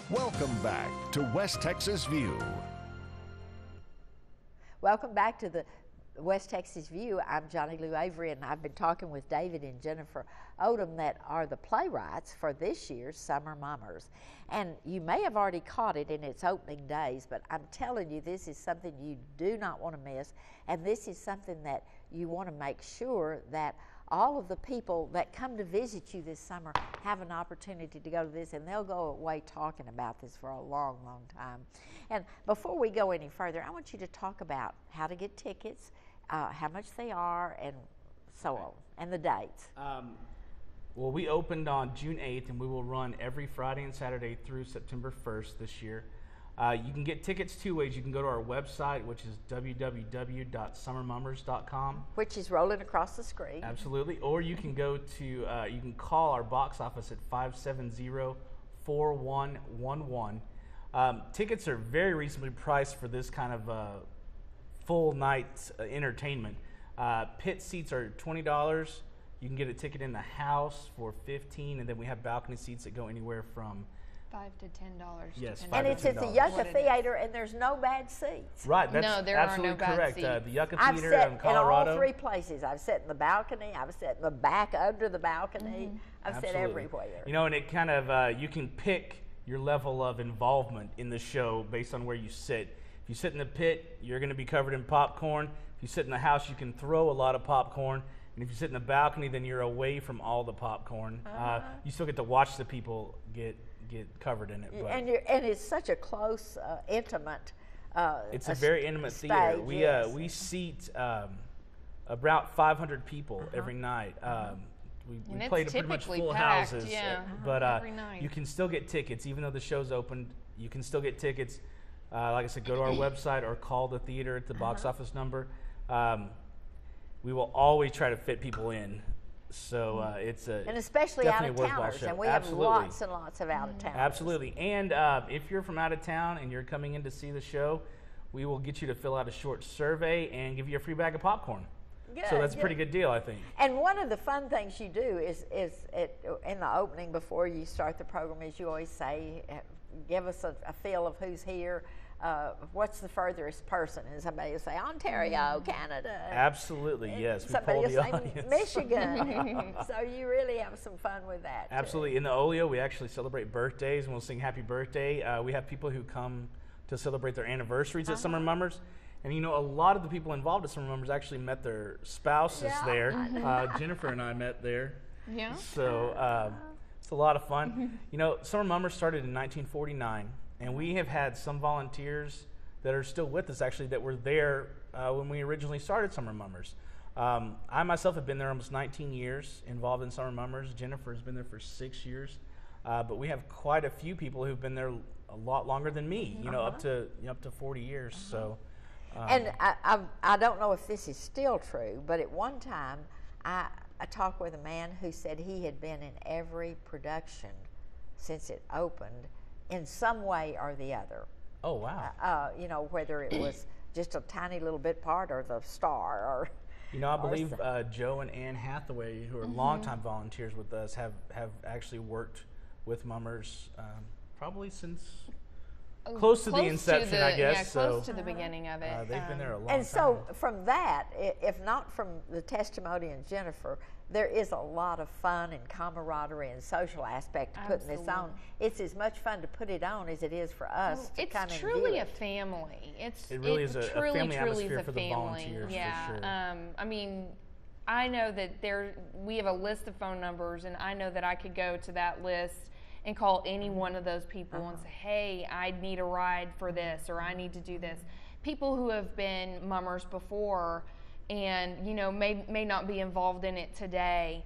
Welcome back to West Texas View. Welcome back to the West Texas View. I'm Johnny Lou Avery, and I've been talking with David and Jennifer Odom that are the playwrights for this year's Summer Mummers. And you may have already caught it in its opening days, but I'm telling you, this is something you do not want to miss, and this is something that you want to make sure that all of the people that come to visit you this summer have an opportunity to go to this, and they'll go away talking about this for a long, long time. And before we go any further, I want you to talk about how to get tickets, how much they are, and so on, and the dates. Well, we opened on June 8th, and we will run every Friday and Saturday through September 1st this year. You can get tickets two ways. You can go to our website, which is www.summermummers.com. Which is rolling across the screen. Absolutely. Or you can go to, you can call our box office at 570-4111. Tickets are very reasonably priced for this kind of full night entertainment. Pit seats are $20. You can get a ticket in the house for $15, and then we have balcony seats that go anywhere from $5 to $10. Yes, and it's at the Yucca Theater, and there's no bad seats. Right, that's no, there absolutely are no correct. bad seats. The Yucca I've Theater sat in Colorado. in all three places. I've sat in the balcony. I've sat in the back under the balcony. I've sat everywhere. You know, and it kind of you can pick your level of involvement in the show based on where you sit. If you sit in the pit, you're going to be covered in popcorn. If you sit in the house, you can throw a lot of popcorn. And if you sit in the balcony, then you're away from all the popcorn. You still get to watch the people get covered in it. But and it's such a close, intimate. It's a very intimate theater. We seat about 500 people every night. We play to pretty much full packed, houses, yeah, but every night. You can still get tickets even though the show's opened. You can still get tickets. Like I said, go to our website or call the theater at the box office number. We will always try to fit people in. So it's a and especially definitely out of towners, and we Absolutely. have lots and lots of out of towners. Absolutely, and if you're from out of town and you're coming in to see the show, we will get you to fill out a short survey and give you a free bag of popcorn. Good, so that's a pretty good deal, I think. And one of the fun things you do is in the opening before you start the program is you always say, give us a feel of who's here. What's the furthest person? And somebody will say Ontario, Canada. Absolutely, and yes. Somebody will say audience. Michigan. So you really have some fun with that. Absolutely. Too. In the Olio, we actually celebrate birthdays, and we'll sing happy birthday. We have people who come to celebrate their anniversaries at Summer Mummers. And you know, a lot of the people involved at Summer Mummers actually met their spouses there. Jennifer and I met there. Yeah. So it's a lot of fun. You know, Summer Mummers started in 1949. And we have had some volunteers that are still with us, actually, that were there when we originally started Summer Mummers. I myself have been there almost 19 years, involved in Summer Mummers. Jennifer has been there for 6 years. But we have quite a few people who've been there a lot longer than me, you know, up to 40 years. So, and I don't know if this is still true, but at one time I talked with a man who said he had been in every production since it opened in some way or the other. Oh, wow. You know, whether it was just a tiny little bit part or the star or... You know, I believe Joe and Anne Hathaway, who are longtime volunteers with us, have actually worked with Mummers probably since close to the inception, I guess. Yeah, close to the beginning of it. They've been there a long and time. so from that, if not from the testimony in Jennifer, there is a lot of fun and camaraderie and social aspect to putting this on. It's as much fun to put it on as it is for us to come and It's view truly it. a family. It really is a family atmosphere is a for the volunteers, yeah. for sure. I mean, I know that we have a list of phone numbers, and I know that I could go to that list and call any one of those people and say, hey, I need a ride for this, or I need to do this. People who have been mummers before and, you know, may not be involved in it today,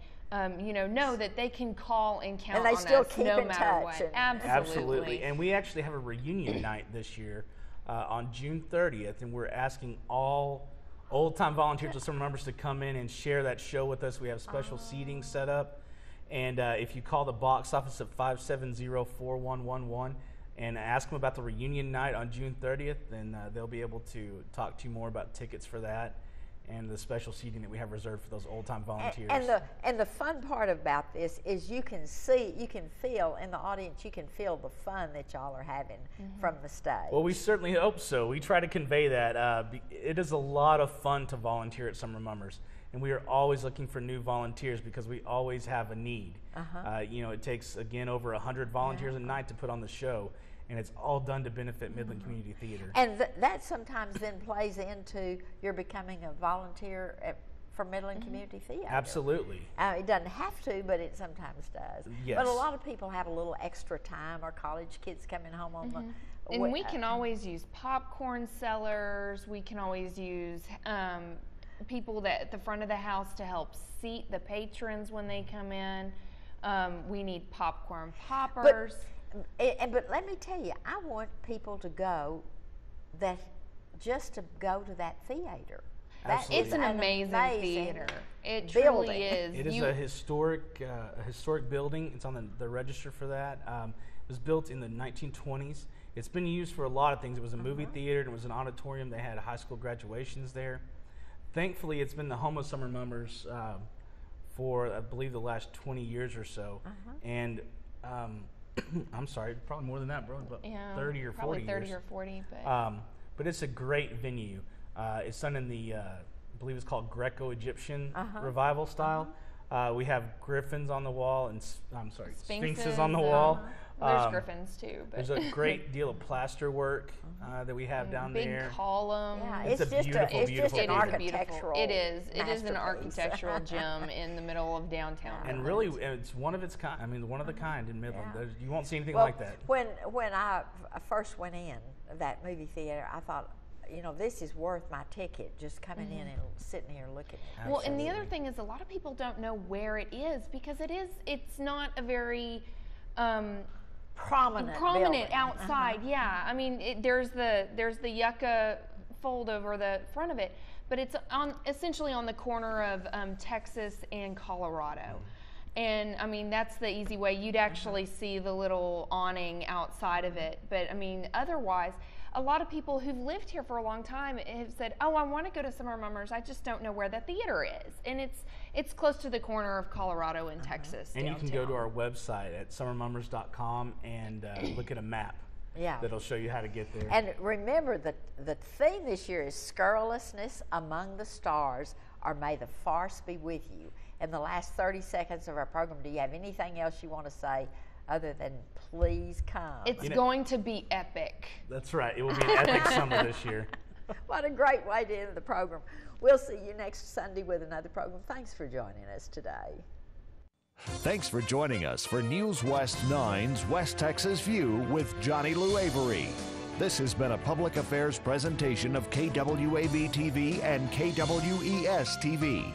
you know that they can call and count on us. And they still keep no in matter touch. what. Absolutely. And we actually have a reunion night this year on June 30th, and we're asking all old-time volunteers with Summer Mummers to come in and share that show with us. We have special seating set up. And if you call the box office at 570-4111 and ask them about the reunion night on June 30th, then they'll be able to talk to you more about tickets for that. and the special seating that we have reserved for those old-time volunteers. And the fun part about this is you can feel in the audience, you can feel the fun that y'all are having from the stage. Well, we certainly hope so. We try to convey that. It is a lot of fun to volunteer at Summer Mummers, and we are always looking for new volunteers because we always have a need. It takes, again, over 100 volunteers a night to put on the show, and it's all done to benefit Midland Community Theater. And that sometimes then plays into your becoming a volunteer for Midland Community Theater. Absolutely. It doesn't have to, but it sometimes does. Yes. But a lot of people have a little extra time, or college kids coming home on the... And we can always use popcorn sellers. We can always use people that at the front of the house to help seat the patrons when they come in. We need popcorn poppers. But let me tell you, I want people to go just to go to that theater. Absolutely. It's an amazing theater. It building. truly is. It is a historic building. It's on the register for that. It was built in the 1920s. It's been used for a lot of things. It was a movie theater, and it was an auditorium. They had high school graduations there. Thankfully, it's been the home of Summer Mummers for, I believe, the last 20 years or so. And I'm sorry, probably more than that, bro. About 30 or 40 probably 30 years. or 40, but it's a great venue. It's done in the, I believe it's called Greco-Egyptian revival style. We have griffins on the wall and, sphinxes on the wall. There's griffins too. But there's a great deal of plaster work that we have down big there. columns. Yeah, It's a beautiful, beautiful an building. architectural It is an masterpiece. architectural gem in the middle of downtown. And really, it's one of its kind. I mean, one of the kind in Midland. Yeah. You won't see anything Well, like that. When I first went in that movie theater, I thought, this is worth my ticket, just coming in and sitting here looking at it. Well, and the other thing is, a lot of people don't know where it is because it's not a very prominent building. outside. Yeah, I mean, there's the yucca fold over the front of it, but it's essentially on the corner of Texas and Colorado. And I mean, that's the easy way. You'd actually see the little awning outside of it. But I mean, otherwise, a lot of people who've lived here for a long time have said, "Oh, I want to go to Summer Mummers. I just don't know where the theater is." And it's close to the corner of Colorado and Texas. And downtown. you can go to our website at summermummers.com and look at a map. Yeah. That'll show you how to get there. And remember, the theme this year is Scurrilousness Among the Stars, or May the Farce Be With You. In the last 30 seconds of our program, do you have anything else you want to say other than please come? It's going to be epic. That's right. It will be an epic summer this year. What a great way to end the program. We'll see you next Sunday with another program. Thanks for joining us today. Thanks for joining us for News West 9's West Texas View with Johnny Lou Avery. This has been a public affairs presentation of KWAB TV and KWES TV.